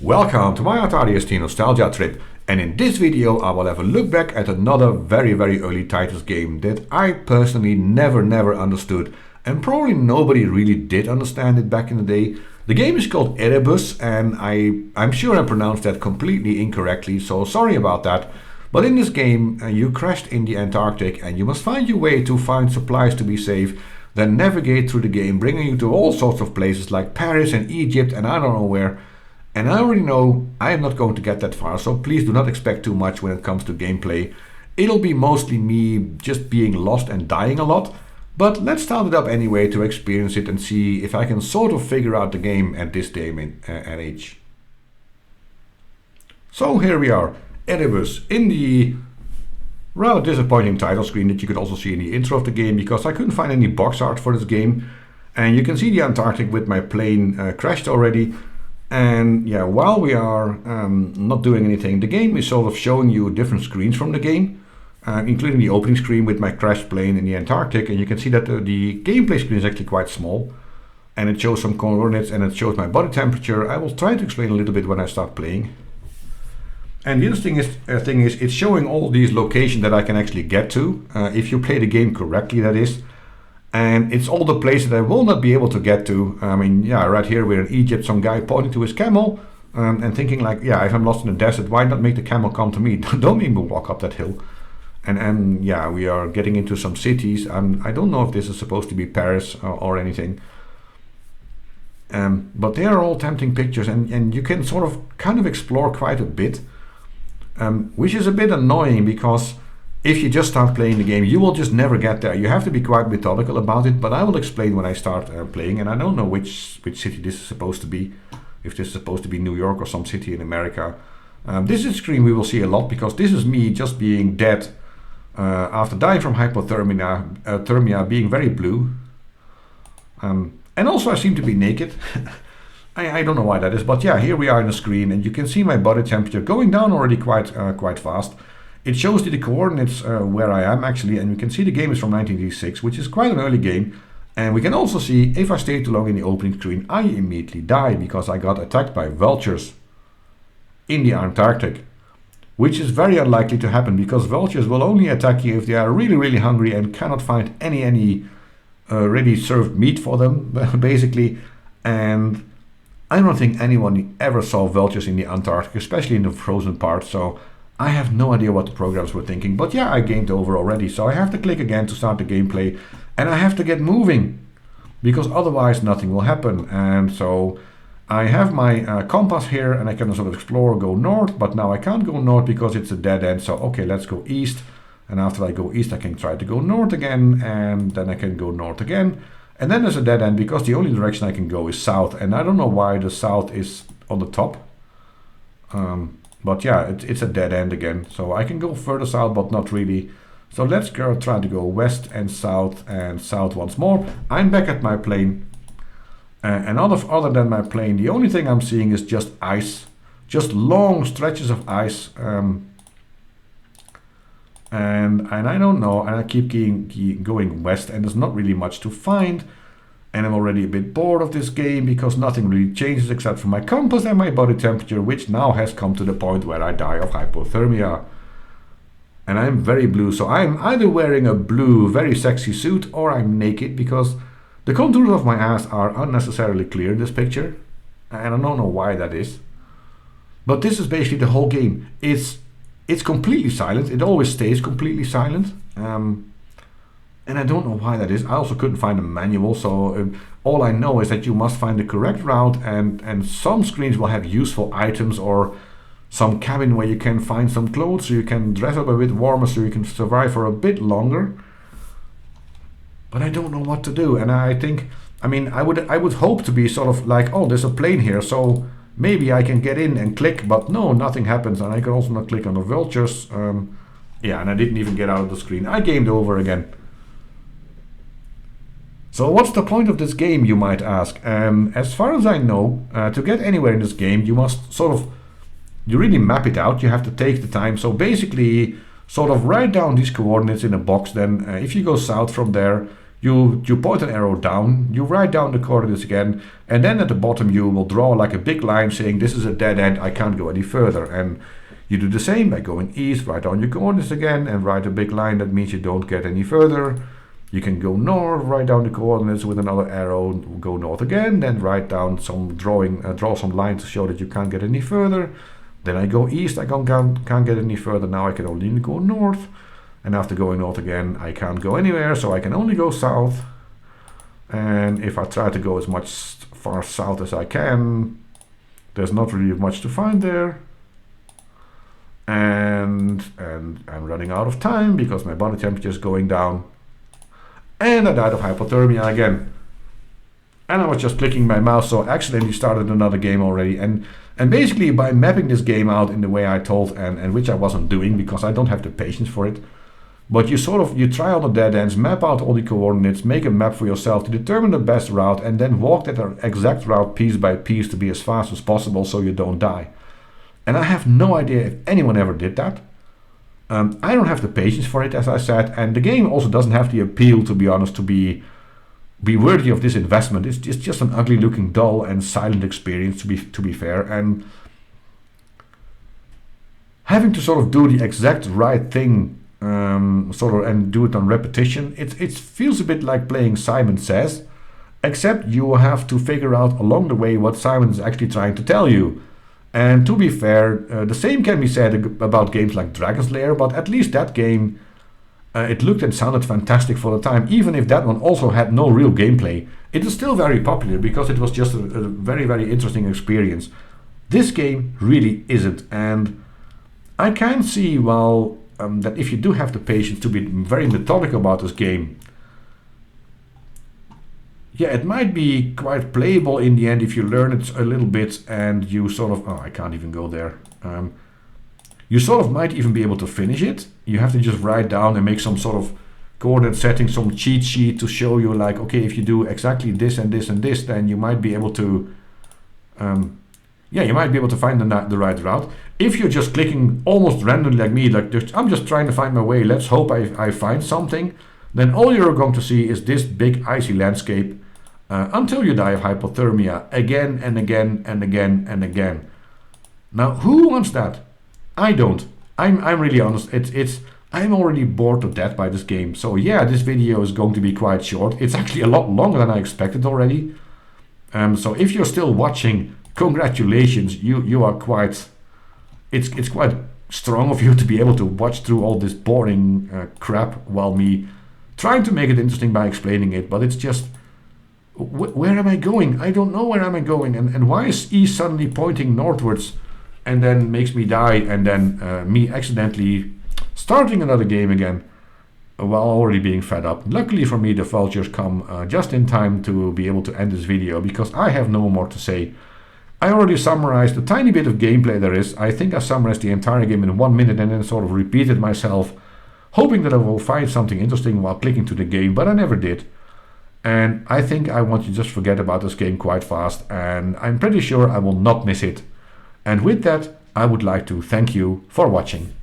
Welcome to my Atari ST Nostalgia trip, and in this video I will have a look back at another very early Titus game that I personally never understood, and probably nobody really did understand it back in the day. The game is called Erebus, and I'm sure I pronounced that completely incorrectly, so sorry about that. But in this game you crashed in the Antarctic and you must find your way to find supplies to be safe, then navigate through the game, bringing you to all sorts of places like Paris and Egypt and I don't know where. And I already know I am not going to get that far, so please do not expect too much when it comes to gameplay. It'll be mostly me just being lost and dying a lot, but let's start it up anyway to experience it and see if I can sort of figure out the game at this day and age. So here we are, Erebus, in the rather disappointing title screen that you could also see in the intro of the game, because I couldn't find any box art for this game. And you can see the Antarctic with my plane crashed already. And yeah, while we are not doing anything, the game is sort of showing you different screens from the game, including the opening screen with my crashed plane in the Antarctic. And you can see that the gameplay screen is actually quite small, and it shows some coordinates and it shows my body temperature. I will try to explain a little bit when I start playing. And the interesting thing is it's showing all these locations that I can actually get to, if you play the game correctly, that is. And it's all the places that I will not be able to get to. I mean, yeah, right here we're in Egypt, some guy pointing to his camel and thinking like, yeah, if I'm lost in the desert, why not make the camel come to me? Don't even walk up that hill. And yeah, we are getting into some cities. I don't know if this is supposed to be Paris or anything. But they are all tempting pictures, and you can sort of kind of explore quite a bit, which is a bit annoying because if you just start playing the game, you will just never get there. You have to be quite methodical about it, but I will explain when I start playing. And I don't know which city this is supposed to be, if this is supposed to be New York or some city in America. This is a screen we will see a lot, because this is me just being dead after dying from hypothermia, being very blue. And also I seem to be naked. I don't know why that is, but yeah, here we are in the screen, and you can see my body temperature going down already quite fast. It shows you the coordinates where I am actually, and you can see the game is from 1986, which is quite an early game. And we can also see if I stay too long in the opening screen, I immediately die because I got attacked by vultures in the Antarctic, which is very unlikely to happen because vultures will only attack you if they are really hungry and cannot find any ready served meat for them, basically. And I don't think anyone ever saw vultures in the Antarctic, especially in the frozen part, so I have no idea what the programs were thinking, but yeah, I gamed over already, so I have to click again to start the gameplay, and I have to get moving, because otherwise nothing will happen. And so I have my compass here, and I can sort of explore, go north, but now I can't go north because it's a dead end, so okay, let's go east, and after I go east I can try to go north again, and then I can go north again, and then there's a dead end because the only direction I can go is south, and I don't know why the south is on the top. But yeah, it's a dead end again, so I can go further south, but not really. So let's try to go west and south once more. I'm back at my plane, and other than my plane, the only thing I'm seeing is just ice, just long stretches of ice. And I don't know, and I keep going west, and there's not really much to find. And I'm already a bit bored of this game because nothing really changes except for my compass and my body temperature, which now has come to the point where I die of hypothermia. And I'm very blue, so I'm either wearing a blue, very sexy suit, or I'm naked because the contours of my ass are unnecessarily clear in this picture. And I don't know why that is. But this is basically the whole game. It's completely silent. It always stays completely silent. And I don't know why that is. I also couldn't find a manual, so all I know is that you must find the correct route, and some screens will have useful items or some cabin where you can find some clothes so you can dress up a bit warmer so you can survive for a bit longer. But I don't know what to do, and I think, I mean, I would hope to be sort of like, oh, there's a plane here, so maybe I can get in and click, but no, nothing happens, and I can also not click on the vultures. Yeah, and I didn't even get out of the screen. I gamed over again. So what's the point of this game, you might ask? As far as I know, to get anywhere in this game, you must you really map it out. You have to take the time. So basically, sort of write down these coordinates in a box. Then if you go south from there, You point an arrow down, you write down the coordinates again, and then at the bottom you will draw like a big line saying this is a dead end, I can't go any further. And you do the same by going east, write down your coordinates again, and write a big line that means you don't get any further. You can go north, write down the coordinates with another arrow, go north again, then write down some draw some lines to show that you can't get any further. Then I go east, I can't get any further, now I can only go north. And after going north again, I can't go anywhere, so I can only go south. And if I try to go as much far south as I can, there's not really much to find there. And I'm running out of time because my body temperature is going down. And I died of hypothermia again. And I was just clicking my mouse, so I accidentally started another game already. And basically by mapping this game out in the way I told, and which I wasn't doing because I don't have the patience for it, but you try all the dead ends, map out all the coordinates, make a map for yourself to determine the best route, and then walk that exact route piece by piece to be as fast as possible so you don't die. And I have no idea if anyone ever did that. I don't have the patience for it, as I said, and the game also doesn't have the appeal, to be honest, to be worthy of this investment. It's just an ugly looking, dull and silent experience, to be fair, and having to sort of do the exact right thing and do it on repetition, it feels a bit like playing Simon Says, except you have to figure out along the way what Simon is actually trying to tell you. And to be fair, the same can be said about games like Dragon's Lair, but at least that game, it looked and sounded fantastic for the time. Even if that one also had no real gameplay, it is still very popular because it was just a very, very interesting experience. This game really isn't, and I can see, well, that if you do have the patience to be very methodical about this game, yeah, it might be quite playable in the end if you learn it a little bit and you sort of, I can't even go there. You sort of might even be able to finish it. You have to just write down and make some sort of coordinate setting, some cheat sheet to show you like, okay, if you do exactly this and this and this, then you might be able to, you might be able to find the right route. If you're just clicking almost randomly like me, like I'm just trying to find my way, let's hope I find something, then all you're going to see is this big icy landscape until you die of hypothermia again and again and again and again. Now, who wants that? I don't. I'm really honest. I'm already bored to death by this game. So yeah, this video is going to be quite short. It's actually a lot longer than I expected already. So if you're still watching, congratulations. You are quite. It's quite strong of you to be able to watch through all this boring crap while me trying to make it interesting by explaining it. But it's just, where am I going? I don't know where am I going, and why is E suddenly pointing northwards? And then makes me die, and then me accidentally starting another game again while already being fed up. Luckily for me, the vultures come just in time to be able to end this video, because I have no more to say. I already summarized the tiny bit of gameplay there is. I think I summarized the entire game in 1 minute and then sort of repeated myself, hoping that I will find something interesting while clicking to the game, but I never did. And I think I want to just forget about this game quite fast, and I'm pretty sure I will not miss it. And with that, I would like to thank you for watching.